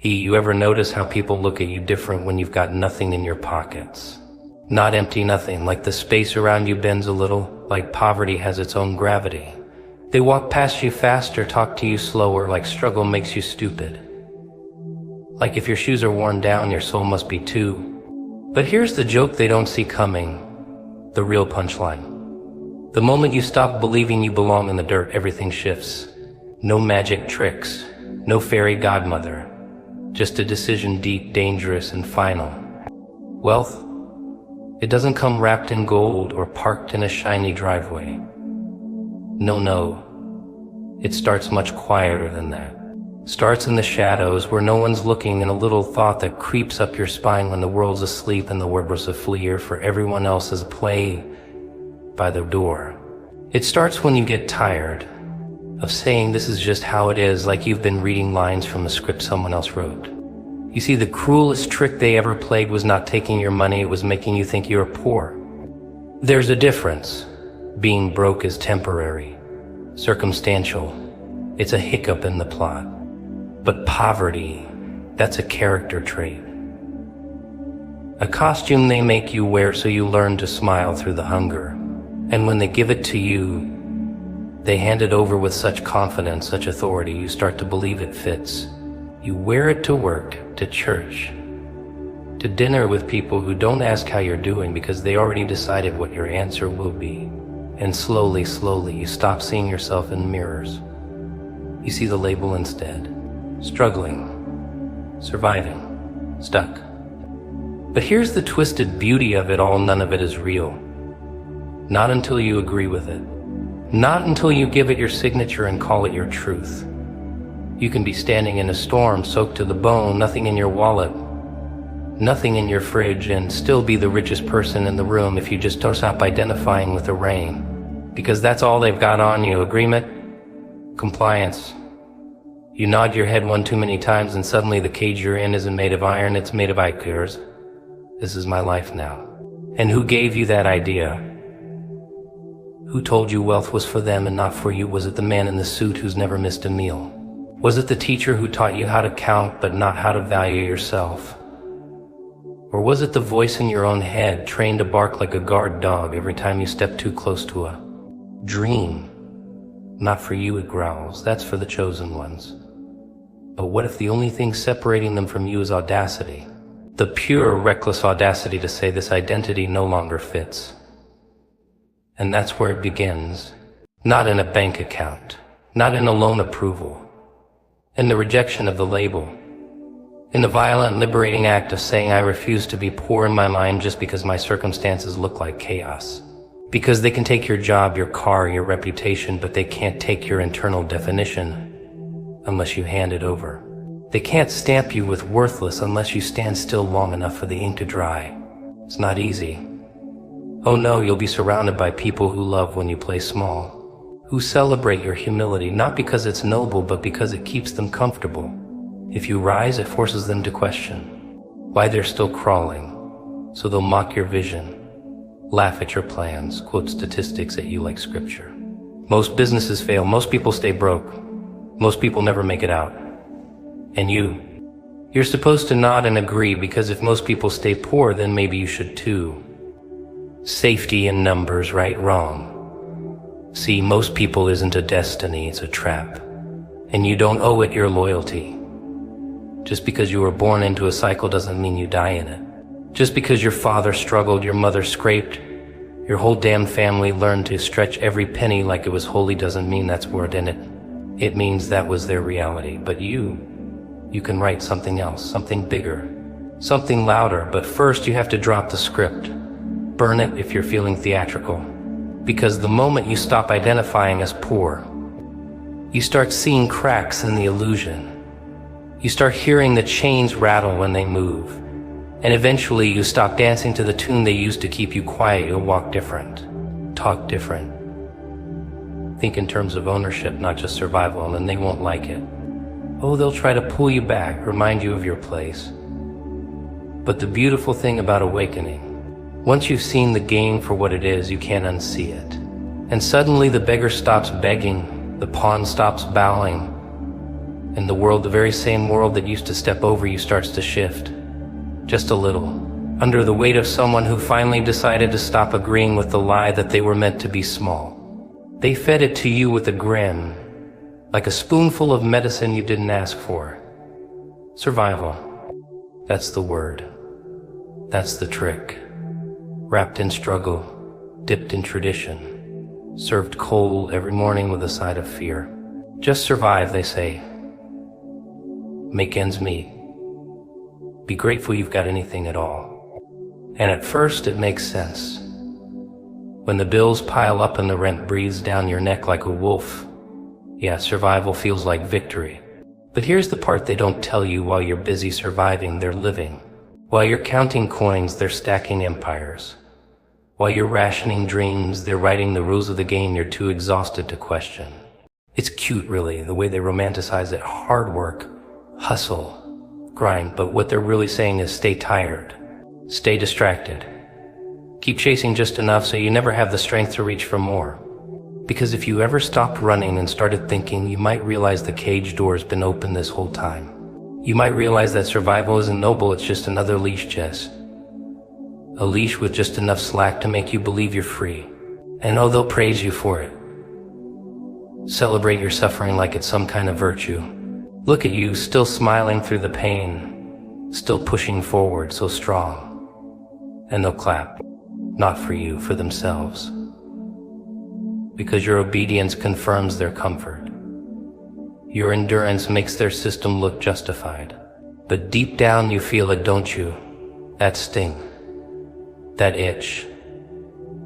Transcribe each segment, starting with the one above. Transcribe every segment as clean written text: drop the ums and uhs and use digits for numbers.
You ever notice how people look at you different when you've got nothing in your pockets? Not empty nothing, like the space around you bends a little, like poverty has its own gravity. They walk past you faster, talk to you slower, like struggle makes you stupid. Like if your shoes are worn down, your soul must be too. But here's the joke they don't see coming, the real punchline. The moment you stop believing you belong in the dirt, everything shifts. No magic tricks, no fairy godmother, just a decision deep, dangerous, and final. Wealth, it doesn't come wrapped in gold or parked in a shiny driveway. No, it starts much quieter than that. Starts in the shadows where no one's looking, in a little thought that creeps up your spine when the world's asleep and the word was a fleer for everyone else's play by the door. It starts when you get tired of saying this is just how it is, like you've been reading lines from a script someone else wrote. You see, the cruelest trick they ever played was not taking your money, it was making you think you were poor. There's a difference. Being broke is temporary, circumstantial. It's a hiccup in the plot. But poverty, that's a character trait. A costume they make you wear so you learn to smile through the hunger. And when they give it to you, they hand it over with such confidence, such authority, you start to believe it fits. You wear it to work, to church, to dinner with people who don't ask how you're doing because they already decided what your answer will be. And slowly, slowly, you stop seeing yourself in mirrors. You see the label instead. Struggling, surviving, stuck. But here's the twisted beauty of it all, none of it is real. Not until you agree with it. Not until you give it your signature and call it your truth. You can be standing in a storm, soaked to the bone, nothing in your wallet, nothing in your fridge, and still be the richest person in the room if you just don't stop identifying with the rain. Because that's all they've got on you. Agreement, compliance. You nod your head one too many times and suddenly the cage you're in isn't made of iron, it's made of yours. This is my life now. And who gave you that idea? Who told you wealth was for them and not for you? Was it the man in the suit who's never missed a meal? Was it the teacher who taught you how to count but not how to value yourself? Or was it the voice in your own head, trained to bark like a guard dog every time you step too close to a dream? Not for you, it growls. That's for the chosen ones. But what if the only thing separating them from you is audacity? The pure, reckless audacity to say this identity no longer fits. And that's where it begins. Not in a bank account, not in a loan approval, in the rejection of the label, in the violent, liberating act of saying I refuse to be poor in my mind just because my circumstances look like chaos. Because they can take your job, your car, your reputation, but they can't take your internal definition unless you hand it over. They can't stamp you with worthless unless you stand still long enough for the ink to dry. It's not easy. Oh no, you'll be surrounded by people who love when you play small, who celebrate your humility, not because it's noble, but because it keeps them comfortable. If you rise, it forces them to question why they're still crawling. So they'll mock your vision, laugh at your plans, quote statistics at you like scripture. Most businesses fail, most people stay broke, most people never make it out. And you're supposed to nod and agree, because if most people stay poor, then maybe you should too. Safety in numbers, right, wrong. See, most people isn't a destiny, it's a trap. And you don't owe it your loyalty. Just because you were born into a cycle doesn't mean you die in it. Just because your father struggled, your mother scraped, your whole damn family learned to stretch every penny like it was holy doesn't mean that's word in it. It means that was their reality. But you can write something else, something bigger, something louder. But first you have to drop the script. Burn it if you're feeling theatrical. Because the moment you stop identifying as poor, you start seeing cracks in the illusion. You start hearing the chains rattle when they move. And eventually you stop dancing to the tune they used to keep you quiet. You'll walk different, talk different. Think in terms of ownership, not just survival, and they won't like it. Oh, they'll try to pull you back, remind you of your place. But the beautiful thing about awakening, once you've seen the game for what it is, you can't unsee it. And suddenly the beggar stops begging, the pawn stops bowing, And the world, the very same world that used to step over you, starts to shift. Just a little. Under the weight of someone who finally decided to stop agreeing with the lie that they were meant to be small. They fed it to you with a grin, like a spoonful of medicine you didn't ask for. Survival. That's the word. That's the trick. Wrapped in struggle, dipped in tradition, served cold every morning with a side of fear. Just survive, they say. Make ends meet. Be grateful you've got anything at all. And at first it makes sense. When the bills pile up and the rent breathes down your neck like a wolf, yeah, survival feels like victory. But here's the part they don't tell you. While you're busy surviving, they're living. While you're counting coins, they're stacking empires. While you're rationing dreams, they're writing the rules of the game you're too exhausted to question. It's cute, really, the way they romanticize it. Hard work, hustle, grind, but what they're really saying is stay tired, stay distracted. Keep chasing just enough so you never have the strength to reach for more. Because if you ever stopped running and started thinking, you might realize the cage door's been open this whole time. You might realize that survival isn't noble, it's just another leash, Jess. A leash with just enough slack to make you believe you're free. And oh, they'll praise you for it. Celebrate your suffering like it's some kind of virtue. Look at you, still smiling through the pain, still pushing forward, so strong. And they'll clap, not for you, for themselves. Because your obedience confirms their comfort. Your endurance makes their system look justified. But deep down you feel it, don't you? That sting, that itch,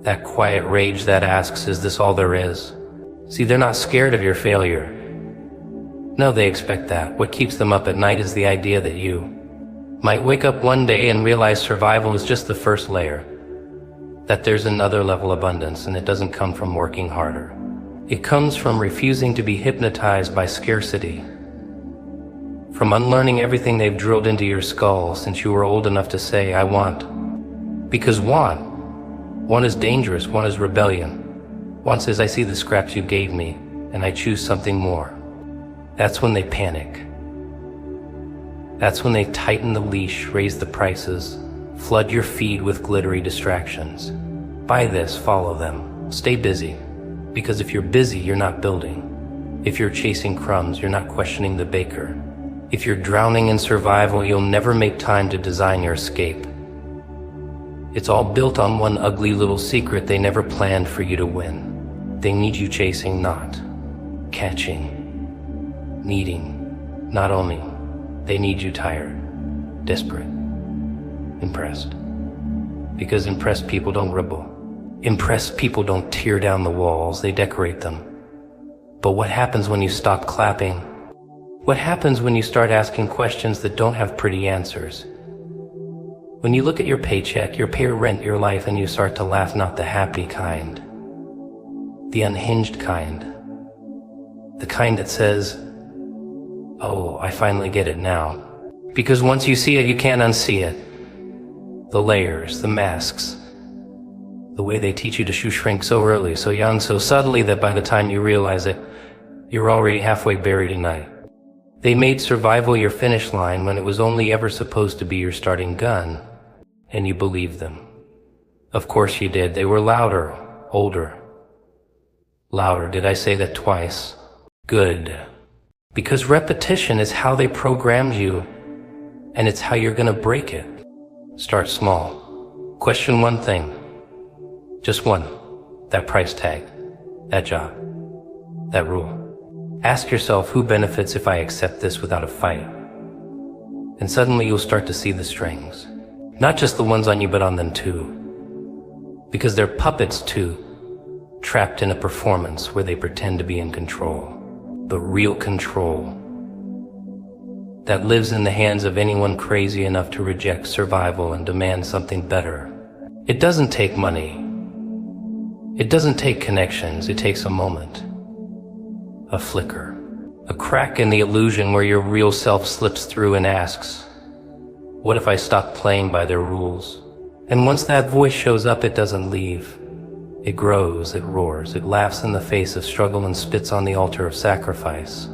that quiet rage that asks, is this all there is? See, they're not scared of your failure. No, they expect that. What keeps them up at night is the idea that you might wake up one day and realize survival is just the first layer. That there's another level of abundance, and it doesn't come from working harder. It comes from refusing to be hypnotized by scarcity. From unlearning everything they've drilled into your skull since you were old enough to say, I want. Because want is dangerous, want is rebellion. Want says, I see the scraps you gave me, and I choose something more. That's when they panic. That's when they tighten the leash, raise the prices, flood your feed with glittery distractions. Buy this, follow them, stay busy. Because if you're busy, you're not building. If you're chasing crumbs, you're not questioning the baker. If you're drowning in survival, you'll never make time to design your escape. It's all built on one ugly little secret they never planned for you to win. They need you chasing, not catching, needing. Not only, they need you tired, desperate, impressed. Because impressed people don't rebel. Impressed people don't tear down the walls, they decorate them. But what happens when you stop clapping? What happens when you start asking questions that don't have pretty answers? When you look at your paycheck, your pay rent, your life, and you start to laugh, not the happy kind, the unhinged kind, the kind that says, oh, I finally get it now. Because once you see it, you can't unsee it. The layers, the masks, the way they teach you to shrink so early, so young, so subtly that by the time you realize it, you're already halfway buried in night. They made survival your finish line when it was only ever supposed to be your starting gun, and you believed them. Of course you did. They were louder, older. Louder, did I say that twice? Good. Because repetition is how they programmed you, and it's how you're gonna break it. Start small. Question one thing. Just one. That price tag. That job. That rule. Ask yourself, who benefits if I accept this without a fight? And suddenly you'll start to see the strings. Not just the ones on you, but on them too. Because they're puppets too, trapped in a performance where they pretend to be in control. But real control that lives in the hands of anyone crazy enough to reject survival and demand something better. It doesn't take money. It doesn't take connections. It takes a moment. A flicker. A crack in the illusion where your real self slips through and asks, what if I stop playing by their rules? And once that voice shows up, it doesn't leave. It grows, it roars, it laughs in the face of struggle and spits on the altar of sacrifice.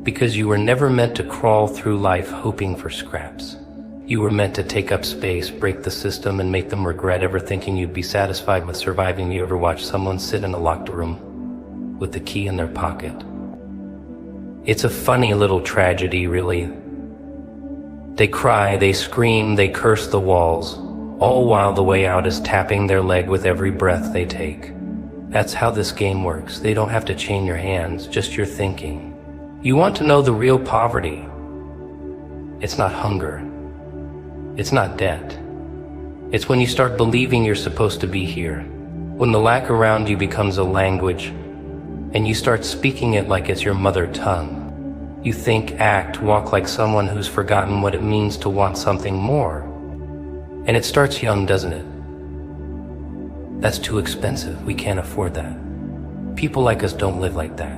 Because you were never meant to crawl through life hoping for scraps. You were meant to take up space, break the system, and make them regret ever thinking you'd be satisfied with surviving. You ever watch someone sit in a locked room with the key in their pocket? It's a funny little tragedy, really. They cry, they scream, they curse the walls, all while the way out is tapping their leg with every breath they take. That's how this game works. They don't have to chain your hands, just your thinking. You want to know the real poverty? It's not hunger. It's not debt. It's when you start believing you're supposed to be here. When the lack around you becomes a language, and you start speaking it like it's your mother tongue. You think, act, walk like someone who's forgotten what it means to want something more. And it starts young, doesn't it? That's too expensive. We can't afford that. People like us don't live like that.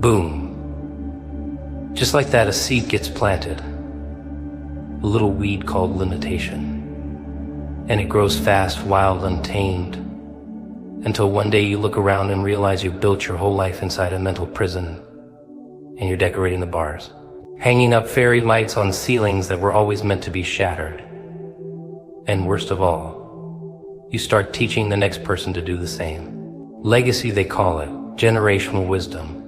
Boom. Just like that, a seed gets planted. A little weed called limitation. And it grows fast, wild, untamed. Until one day you look around and realize you've built your whole life inside a mental prison. And you're decorating the bars. Hanging up fairy lights on ceilings that were always meant to be shattered. And worst of all, you start teaching the next person to do the same. Legacy, they call it, generational wisdom.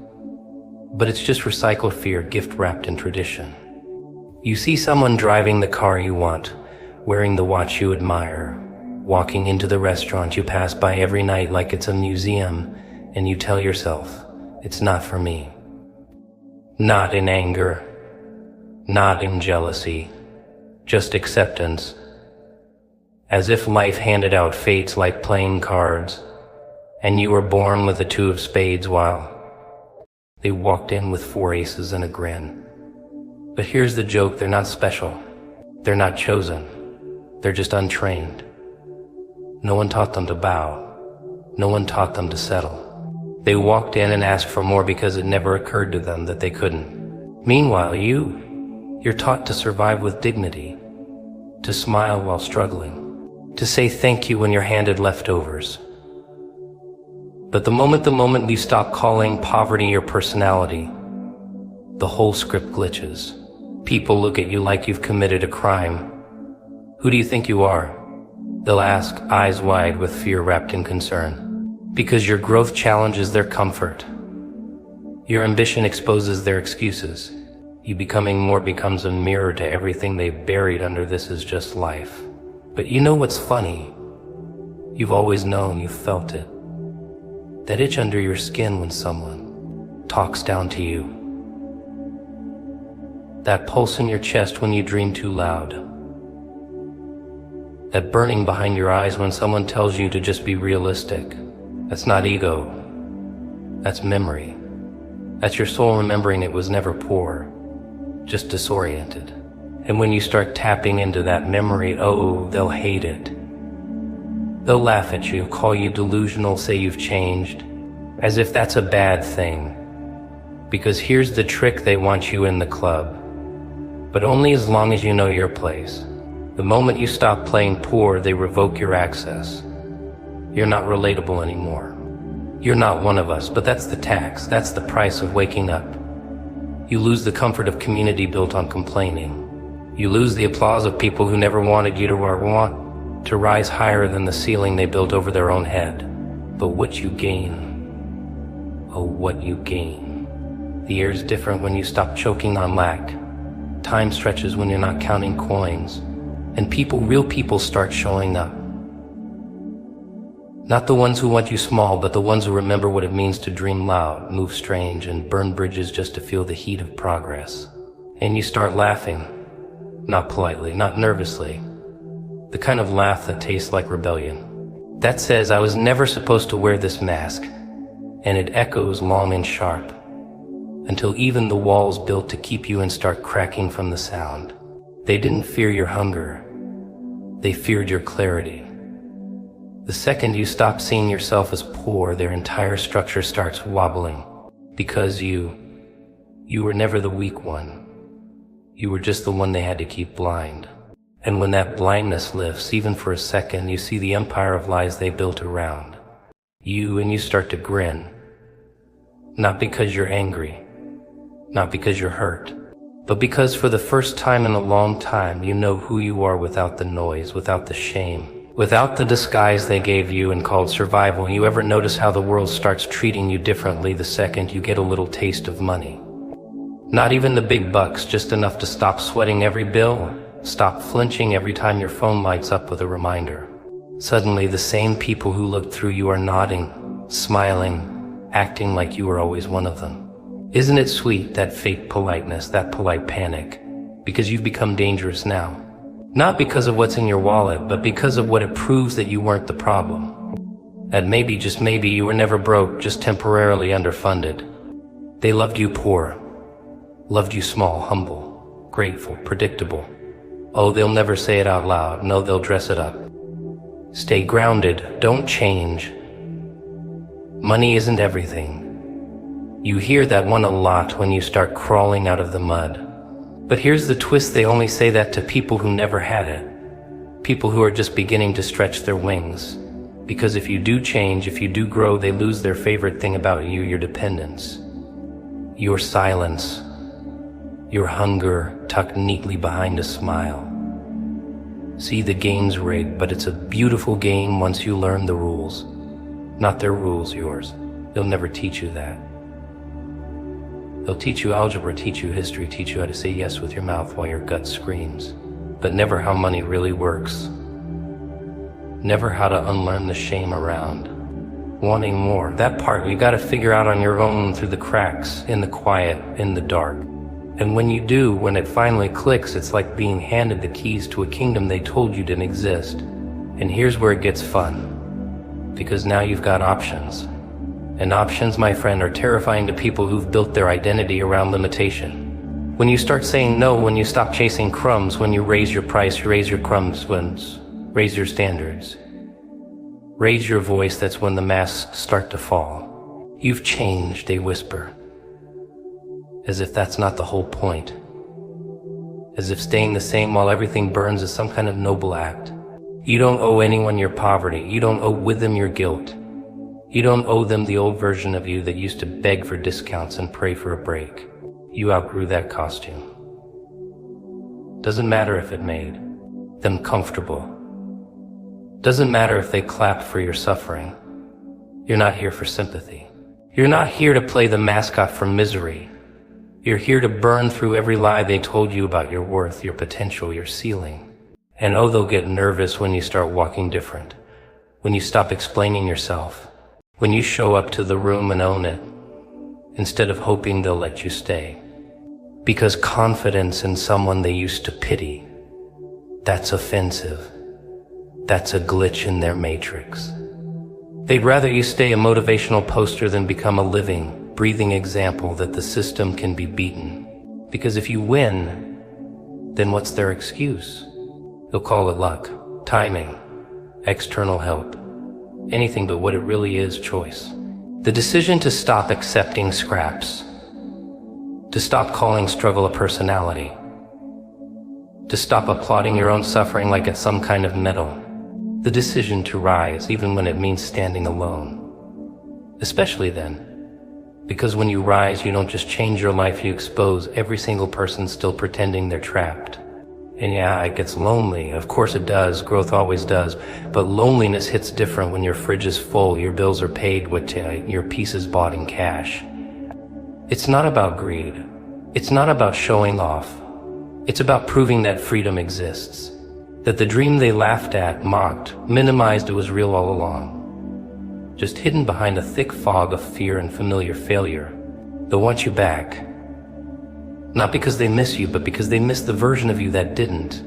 But it's just recycled fear, gift wrapped in tradition. You see someone driving the car you want, wearing the watch you admire, walking into the restaurant you pass by every night like it's a museum, and you tell yourself, it's not for me. Not in anger, not in jealousy, just acceptance. As if life handed out fates like playing cards, and you were born with a 2 of spades while they walked in with 4 aces and a grin. But here's the joke, they're not special. They're not chosen. They're just untrained. No one taught them to bow. No one taught them to settle. They walked in and asked for more because it never occurred to them that they couldn't. Meanwhile, you're taught to survive with dignity, to smile while struggling, to say thank you when you're handed leftovers. But the moment we stop calling poverty your personality, the whole script glitches. People look at you like you've committed a crime. Who do you think you are? They'll ask, eyes wide with fear wrapped in concern. Because your growth challenges their comfort. Your ambition exposes their excuses. You becoming more becomes a mirror to everything they've buried under this is just life. But you know what's funny? You've always known, you've felt it. That itch under your skin when someone talks down to you. That pulse in your chest when you dream too loud. That burning behind your eyes when someone tells you to just be realistic. That's not ego. That's memory. That's your soul remembering it was never poor, just disoriented. And when you start tapping into that memory, oh, they'll hate it. They'll laugh at you, call you delusional, say you've changed, as if that's a bad thing. Because here's the trick, they want you in the club, but only as long as you know your place. The moment you stop playing poor, they revoke your access. You're not relatable anymore. You're not one of us, but that's the tax. That's the price of waking up. You lose the comfort of community built on complaining. You lose the applause of people who never wanted you to want to rise higher than the ceiling they built over their own head. But what you gain, oh, what you gain. The air's different when you stop choking on lack. Time stretches when you're not counting coins. And people, real people, start showing up. Not the ones who want you small, but the ones who remember what it means to dream loud, move strange, and burn bridges just to feel the heat of progress. And you start laughing. Not politely, not nervously. The kind of laugh that tastes like rebellion. That says, I was never supposed to wear this mask. And it echoes long and sharp. Until even the walls built to keep you in start cracking from the sound. They didn't fear your hunger. They feared your clarity. The second you stop seeing yourself as poor, their entire structure starts wobbling. Because you were never the weak one. You were just the one they had to keep blind. And when that blindness lifts, even for a second, you see the empire of lies they built around you, and you start to grin. Not because you're angry, Not because you're hurt, but because for the first time in a long time, you know who you are without the noise, without the shame, without the disguise they gave you and called survival. You ever notice how the world starts treating you differently the second you get a little taste of money? Not even the big bucks, just enough to stop sweating every bill, stop flinching every time your phone lights up with a reminder. Suddenly, the same people who looked through you are nodding, smiling, acting like you were always one of them. Isn't it sweet, that fake politeness, that polite panic? Because you've become dangerous now. Not because of what's in your wallet, but because of what it proves that you weren't the problem. And maybe, just maybe, you were never broke, just temporarily underfunded. They loved you poor, loved you small, humble, grateful, predictable. Oh, they'll never say it out loud. No, they'll dress it up. Stay grounded, don't change. Money isn't everything. You hear that one a lot when you start crawling out of the mud. But here's the twist, they only say that to people who never had it. People who are just beginning to stretch their wings. Because if you do change, if you do grow, they lose their favorite thing about you, your dependence. Your silence. Your hunger tucked neatly behind a smile. See, the game's rigged, but it's a beautiful game once you learn the rules. Not their rules, yours. They'll never teach you that. They'll teach you algebra, teach you history, teach you how to say yes with your mouth while your gut screams. But never how money really works. Never how to unlearn the shame around wanting more. That part you gotta figure out on your own, through the cracks, in the quiet, in the dark. And when you do, when it finally clicks, it's like being handed the keys to a kingdom they told you didn't exist. And here's where it gets fun. Because now you've got options. And options, my friend, are terrifying to people who've built their identity around limitation. When you start saying no, when you stop chasing crumbs, when you raise your price, you raise your crumbs, raise your standards. Raise your voice, that's when the masks start to fall. You've changed, they whisper. As if that's not the whole point. As if staying the same while everything burns is some kind of noble act. You don't owe anyone your poverty. You don't owe with them your guilt. You don't owe them the old version of you that used to beg for discounts and pray for a break. You outgrew that costume. Doesn't matter if it made them comfortable. Doesn't matter if they clapped for your suffering. You're not here for sympathy. You're not here to play the mascot for misery. You're here to burn through every lie they told you about your worth, your potential, your ceiling. And oh, they'll get nervous when you start walking different. When you stop explaining yourself. When you show up to the room and own it, instead of hoping they'll let you stay. Because confidence in someone they used to pity, that's offensive. That's a glitch in their matrix. They'd rather you stay a motivational poster than become a living, breathing example that the system can be beaten. Because if you win, then what's their excuse? They'll call it luck, timing, external help. Anything but what it really is, choice. The decision to stop accepting scraps. To stop calling struggle a personality. To stop applauding your own suffering like it's some kind of medal. The decision to rise even when it means standing alone. Especially then. Because when you rise, you don't just change your life, you expose every single person still pretending they're trapped. And yeah, it gets lonely. Of course it does. Growth always does. But loneliness hits different when your fridge is full, your bills are paid, your peace is bought in cash. It's not about greed. It's not about showing off. It's about proving that freedom exists. That the dream they laughed at, mocked, minimized, it was real all along. Just hidden behind a thick fog of fear and familiar failure. They'll want you back. Not because they miss you, but because they miss the version of you that didn't.